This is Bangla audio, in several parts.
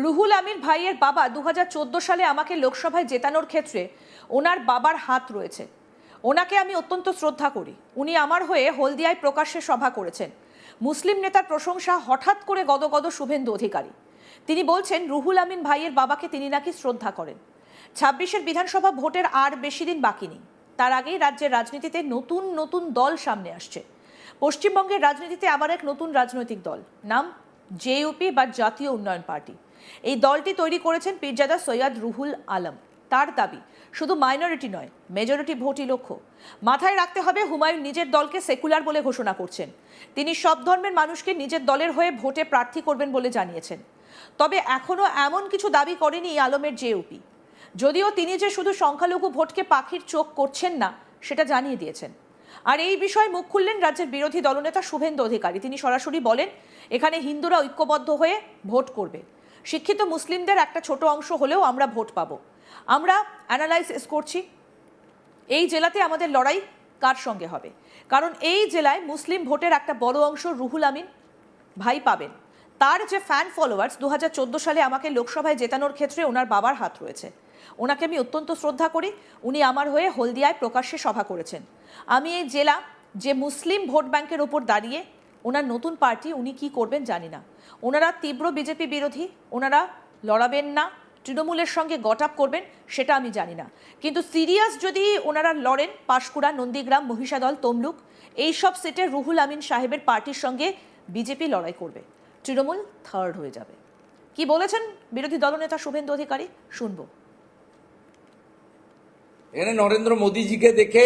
রুহুল আমিন ভাইয়ের বাবা 2014 সালে আমাকে লোকসভায় জেতানোর ক্ষেত্রে ওনার বাবার হাত রয়েছে। ওনাকে আমি অত্যন্ত শ্রদ্ধা করি। উনি আমার হয়ে হলদিয়ায় প্রকাশ্যে সভা করেছেন। মুসলিম নেতার প্রশংসা হঠাৎ করে গদগদ শুভেন্দু অধিকারী। তিনি বলছেন রুহুল আমিন ভাইয়ের বাবাকে তিনি নাকি শ্রদ্ধা করেন। 26-এর বিধানসভা ভোটের আর বেশি দিন বাকি নেই। তার আগেই রাজ্যের রাজনীতিতে নতুন নতুন দল সামনে আসছে। পশ্চিমবঙ্গের রাজনীতিতে আবার এক নতুন রাজনৈতিক দল, নাম জেইউপি বা জাতীয় উন্নয়ন পার্টি। এই দলটি তৈরি করেছেন পীরজাদা সৈয়দ রুহুল আলম। তার দাবি শুধু মাইনরিটি নয়, মেজরিটি ভোটই লক্ষ্য। মাথায় রাখতে হবে, হুমায়ুন নিজের দলকে সেকুলার বলে ঘোষণা করছেন। তিনি সব ধর্মের মানুষকে নিজের দলের হয়ে ভোটে প্রার্থী করবেন বলে জানিয়েছেন। তবে এখনও এমন কিছু দাবি করেনি আলমের জেইউপি। যদিও তিনি যে শুধু সংখ্যালঘু ভোটকে পাখির চোখ করছেন না, সেটা জানিয়ে দিয়েছেন। আর এই বিষয়ে মুখ খুললেন রাজ্যের বিরোধী দলনেতা শুভেন্দু অধিকারী। তিনি সরাসরি বলেন, এখানে হিন্দুরা ঐক্যবদ্ধ হয়ে ভোট করবে। শিক্ষিত মুসলিমদের একটা ছোট অংশ হলেও আমরা ভোট পাবো। আমরা অ্যানালাইসিস করছি এই জেলাতে আমাদের লড়াই কার সঙ্গে হবে, কারণ এই জেলায় মুসলিম ভোটের একটা বড় অংশ রুহুল আমিন ভাই পাবেন। তার যে ফ্যান ফলোয়ার্স, 2014 সালে আমাকে লোকসভায় জেতানোর ক্ষেত্রে ওনার বাবার হাত রয়েছে। ওনাকে আমি অত্যন্ত শ্রদ্ধা করি। উনি আমার হয়ে হলদিয়ায় প্রকাশ্যে সভা করেছেন। আমি এই জেলা যে মুসলিম ভোট ব্যাংকের ওপর দাঁড়িয়ে ওনার নতুন পার্টি উনি কি করবেন জানি না। ওনারা তীব্র বিজেপি বিরোধী, ওনারা লড়াবেন না, তৃণমূলের সঙ্গে গট আপ করবেন সেটা আমি জানি না। কিন্তু সিরিয়াস যদি ওনারা লড়েন, পাঁশকুড়া, নন্দীগ্রাম, মহিষাদল, তমলুক এইসব সিটে রুহুল আমিন সাহেবের পার্টির সঙ্গে বিজেপি লড়াই করবে। তৃণমূল থার্ড হয়ে যাবে। কি বলেছেন বিরোধী দলনেতা শুভেন্দু অধিকারী, শুনবো। এখানে নরেন্দ্র মোদীজিকে দেখে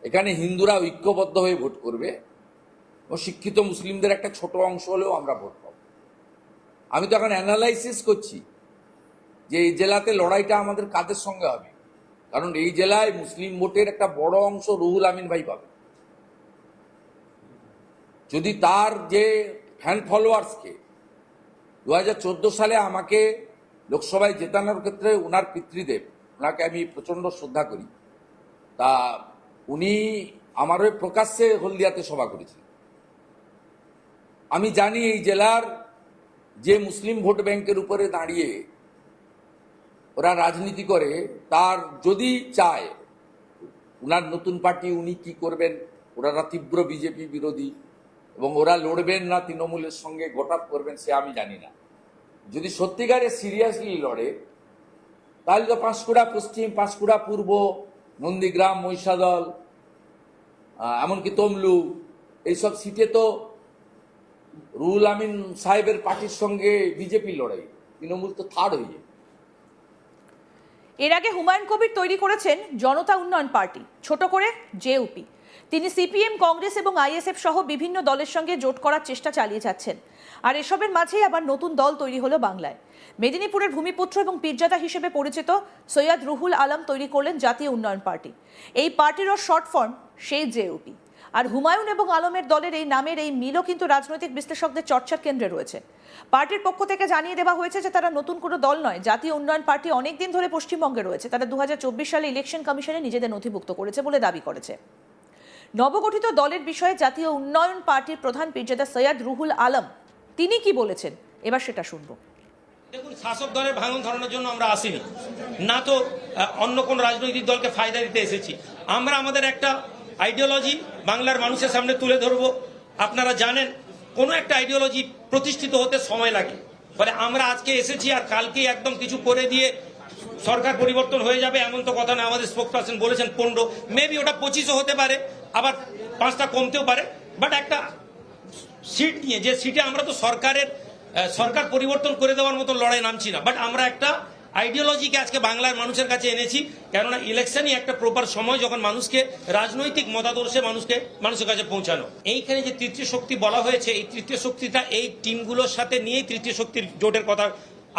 এখানে হিন্দুরা ঐক্যবদ্ধ হয়ে ভোট করবে ও শিক্ষিত মুসলিমদের একটা ছোট অংশ হলেও আমরা ভোট পাবো। আমি তো এখন অ্যানালাইসিস করছি যে এই জেলাতে লড়াইটা আমাদের কাদের সঙ্গে হবে, কারণ এই জেলায় মুসলিম ভোটের একটা বড় অংশ রুহুল আমিন ভাই পাবে। যদি তার যে ফ্যান ফলোয়ার্সকে 2014 সালে আমাকে লোকসভায় জেতানোর ক্ষেত্রে ওনার পিতৃদেব, ওনাকে আমি প্রচণ্ড শ্রদ্ধা করি, তা উনি আমার হয়ে প্রকাশ্যে হলদিয়াতে সভা করেছেন। আমি জানি এই জেলার যে মুসলিম ভোট ব্যাংকের উপরে দাঁড়িয়ে ওরা রাজনীতি করে, তার যদি চায় ওনার নতুন পার্টি উনি কি করবেন, ওনারা তীব্র বিজেপি বিরোধী এবং ওরা লড়বেন না তৃণমূলের সঙ্গে গট আপ করবেন, সে আমি জানি না। যদি সত্যিকারে সিরিয়াসলি লড়ে তাহলে তো পাঁশকুড়া পশ্চিম, পাঁশকুড়া পূর্ব, নন্দীগ্রাম, মহিষাদল, এমনকি তমলুক এইসব সিটে তো রুহুল আমিন সাহেবের পার্টির সঙ্গে বিজেপি লড়াই, তৃণমূল তো থার্ড হয়ে যায়। এর আগে হুমায়ুন কবির তৈরি করেছেন জনতা উন্নয়ন পার্টি, ছোট করে জেইউপি। তিনি সিপিএম, কংগ্রেস এবং আইএসএফ সহ বিভিন্ন দলের সঙ্গে জোট করার চেষ্টা চালিয়ে যাচ্ছেন। আর এসবের মাঝেই আবার নতুন দল তৈরি হলো বাংলায়। মেদিনীপুরের ভূমিপুত্র এবং পীরজাদা হিসেবে পরিচিত সৈয়দ রুহুল আলম তৈরি করলেন জাতীয় উন্নয়ন পার্টি। এই পার্টিরও শর্ট ফর্ম সেই জেইউপি। আর হুমায়ুন এবং আলমের দলের এই নামের এই মিলও কিন্তু রাজনৈতিক বিশ্লেষকদের চর্চার কেন্দ্রে রয়েছে। পার্টির পক্ষ থেকে জানিয়ে দেওয়া হয়েছে যে তারা নতুন কোনো দল নয়। জাতীয় উন্নয়ন পার্টি অনেকদিন ধরে পশ্চিমবঙ্গে রয়েছে। তারা 2024 সালে ইলেকশন কমিশনে নিজেদের নথিভুক্ত করেছে বলে দাবি করেছে। নবগঠিত দলের বিষয়ে জাতীয় উন্নয়ন পার্টির প্রধান পীরজাদা সৈয়দ রুহুল আলম তিনি কি বলেছেন, এবার সেটা শুনবো। দেখুন, শাসক দলের ভাঙন ধরানোর জন্য আমরা আসিনি, না তো অন্য কোন রাজনৈতিক দলকে ফায়দা দিতে এসেছি। আমরা আমাদের একটা আইডিওলজি বাংলার মানুষের সামনে তুলে ধরবো। আপনারা জানেন কোনো একটা আইডিওলজি প্রতিষ্ঠিত হতে সময় লাগে, ফলে আমরা আজকে এসেছি আর কালকেই একদম কিছু করে দিয়ে সরকার পরিবর্তন হয়ে যাবে এমন তো কথা না। আমাদের স্পোকপারসন বলেছেন 15, মেবি ওটা 25ও হতে পারে, আবার 5টা কমতেও পারে। বাট একটা সিট নিয়ে, যে সিটে আমরা তো সরকার পরিবর্তন করে দেওয়ার মতো লড়াই নামছি না, বাট আমরা একটা আইডিওলজিকে আজকে বাংলার মানুষের কাছে এনেছি। কেননা ইলেকশনই একটা প্রপার সময় যখন মানুষকে রাজনৈতিক মতাদর্শে মানুষের কাছে পৌঁছানো। এইখানে যে তৃতীয় শক্তি বলা হয়েছে, এই তৃতীয় শক্তিটা এই টিমগুলোর সাথে নিয়েই তৃতীয় শক্তির জোটের কথা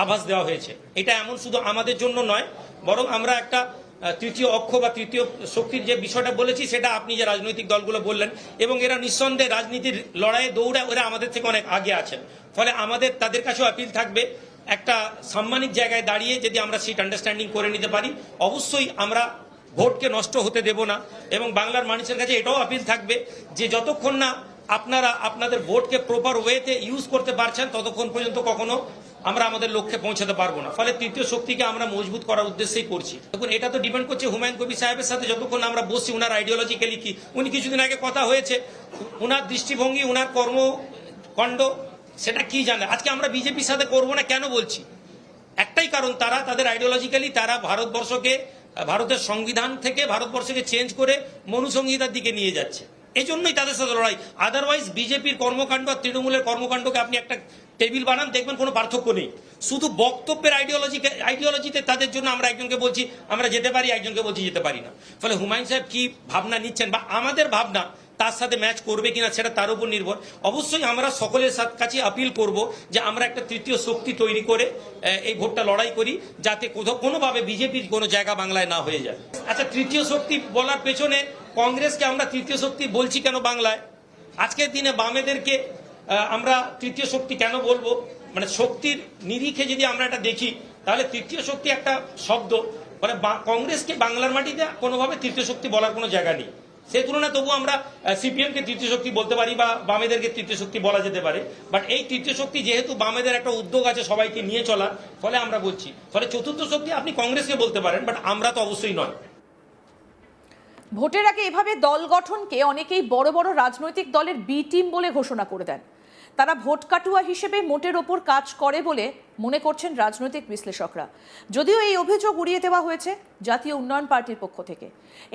আভাস দেওয়া হয়েছে। এটা এমন শুধু আমাদের জন্য নয়, বরং আমরা একটা তৃতীয় অক্ষ বা তৃতীয় শক্তির যে বিষয়টা বলেছি, সেটা আপনি যে রাজনৈতিক দলগুলো বললেন, এবং এরা নিঃসন্দেহে রাজনীতির লড়াইয়ে দৌড়ে ওরা আমাদের থেকে অনেক আগে আছেন। ফলে আমাদের তাদের কাছেও আপিল থাকবে, একটা সাম্মানিক জায়গায় দাঁড়িয়ে যদি আমরা সিট আন্ডারস্ট্যান্ডিং করে নিতে পারি, অবশ্যই আমরা ভোটকে নষ্ট হতে দেব না। এবং বাংলার মানুষের কাছে এটাও আপিল থাকবে যে যতক্ষণ না আপনারা আপনাদের ভোটকে প্রপার ওয়েতে ইউজ করতে পারছেন, ততক্ষণ পর্যন্ত কখনো আমরা আমাদের লক্ষ্যে পৌঁছাতে পারবো না। ফলে তৃতীয় শক্তিকে আমরা মজবুত করার উদ্দেশ্যেই করছি। দেখুন, এটা তো ডিপেন্ড করছে হুমায়ুন কবির সাহেবের সাথে যতক্ষণ আমরা বসছি, উনার আইডিওলজিক্যালি কি, উনি কিছুদিন আগে কথা হয়েছে, উনার দৃষ্টিভঙ্গি, উনার কর্মকাণ্ড সেটা কি জানে। আজকে আমরা বিজেপির সাথে করবো না কেন বলছি? একটাই কারণ, তারা তাদের আইডিওলজিক্যালি তারা ভারতের সংবিধান থেকে ভারতবর্ষকে চেঞ্জ করে মনুসংহিতার দিকে নিয়ে যাচ্ছে। এই জন্যই তাদের সাথে লড়াই। আদারওয়াইজ বিজেপির কর্মকাণ্ড আর তৃণমূলের কর্মকাণ্ডকে আপনি একটা টেবিল বানান, দেখবেন কোনো পার্থক্য নেই। শুধু বক্তব্যের আইডিওলজিতে তাদের জন্য আমরা একজনকে বলছি আমরা যেতে পারি, একজনকে বলছি যেতে পারি না। ফলে হুমায়ুন সাহেব কি ভাবনা নিচ্ছেন বা আমাদের ভাবনা তার সাথে ম্যাচ করবে কিনা সেটা তার উপর নির্ভর। অবশ্যই আমরা সকলের কাছে আপিল করব যে আমরা একটা তৃতীয় শক্তি তৈরি করে এই ভোটটা লড়াই করি, যাতে কোনোভাবে বিজেপির কোনো জায়গা বাংলায় না হয়ে যায়। আচ্ছা, তৃতীয় শক্তি বলার পেছনে কংগ্রেসকে আমরা তৃতীয় শক্তি বলছি কেন বাংলায়? আজকের দিনে বামেদেরকে আমরা তৃতীয় শক্তি কেন বলবো? মানে শক্তির নিরিখে যদি আমরা এটা দেখি, তাহলে তৃতীয় শক্তি একটা শব্দ, মানে কংগ্রেসকে বাংলার মাটিতে কোনোভাবে তৃতীয় শক্তি বলার কোনো জায়গা নেই। সেই তুলনায় তবু আমরা সিপিএম কে তৃতীয় শক্তি বলতে পারি বা বামেদেরকে তৃতীয় শক্তি বলা যেতে পারে। বাট এই তৃতীয় শক্তি যেহেতু বামেদের একটা উদ্যোগ আছে সবাইকে নিয়ে চলার, ফলে আমরা বলছি। ফলে চতুর্থ শক্তি আপনি কংগ্রেসকে বলতে পারেন, বাট আমরা তো অবশ্যই নয়। ভোটের আগে এভাবে দল গঠনকে অনেকেই বড় বড় রাজনৈতিক দলের বি টিম বলে ঘোষণা করে দেন। তারা ভোট কাটুয়া হিসেবে মোটের ওপর কাজ করে বলে মনে করছেন রাজনৈতিক বিশ্লেষকরা। যদিও এই অভিযোগ উড়িয়ে দেওয়া হয়েছে জাতীয় উন্নয়ন পার্টির পক্ষ থেকে।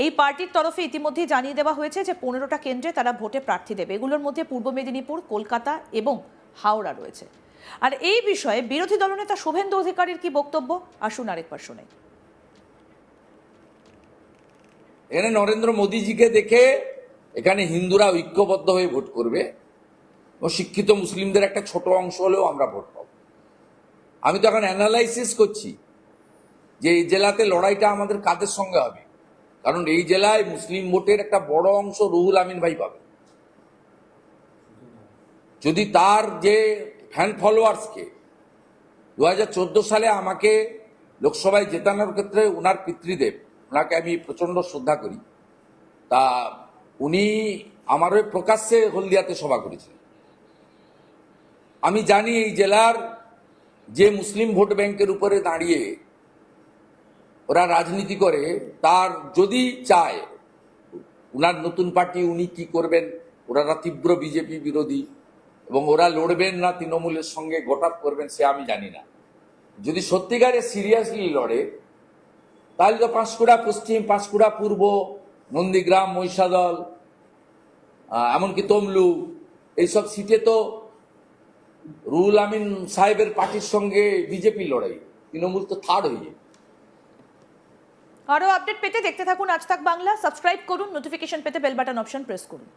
এই পার্টির তরফে ইতিমধ্যেই জানিয়ে দেওয়া হয়েছে যে 15টা কেন্দ্রে তারা ভোটে প্রার্থী দেবে। এগুলোর মধ্যে পূর্ব মেদিনীপুর, কলকাতা এবং হাওড়া রয়েছে। আর এই বিষয়ে বিরোধী দলনেতা শুভেন্দু অধিকারীর কি বক্তব্য, আসুন আরেকবার শুনে। এখানে নরেন্দ্র মোদীজিকে দেখে এখানে হিন্দুরা ঐক্যবদ্ধ হয়ে ভোট করবে ও শিক্ষিত মুসলিমদের একটা ছোট অংশ হলেও আমরা ভোট পাবো। আমি তো এখন অ্যানালাইসিস করছি যে এই জেলাতে লড়াইটা আমাদের কাদের সঙ্গে হবে, কারণ এই জেলায় মুসলিম ভোটের একটা বড় অংশ রুহুল আমিন ভাই পাবে। যদি তার যে ফ্যান ফলোয়ার্সকে 2014 সালে আমাকে লোকসভায় জেতানোর ক্ষেত্রে ওনার পিতৃদেব, ওনাকে আমি প্রচন্ড শ্রদ্ধা করি, তা উনি আমার হয়ে প্রকাশ্যে হলদিয়াতে সভা করেছিলেন। আমি জানি এই জেলার যে মুসলিম ভোট ব্যাংকের উপরে দাঁড়িয়ে ওরা রাজনীতি করে, তার যদি চায় ওনার নতুন পার্টি উনি কি করবেন, ওনারা তীব্র বিজেপি বিরোধী এবং ওরা লড়বেন না তৃণমূলের সঙ্গে গোটাপ করবেন সে আমি জানি না। যদি সত্যিকারে সিরিয়াসলি লড়ে তাহলে তো পাঁশকুড়া পশ্চিম, পাঁশকুড়া পূর্ব, নন্দীগ্রাম, মহিষাদল, এমনকি তমলু, এইসব সিটে তো রুহুল আমিন সাহেবের পার্টির সঙ্গে বিজেপি লড়াই, তৃণমূল তো থার্ড হয়ে যায়। আরও আপডেট পেতে দেখতে থাকুন আজ তাক বাংলা। সাবস্ক্রাইব করুন, নোটিফিকেশন পেতে বেল বাটন অপশন প্রেস করুন।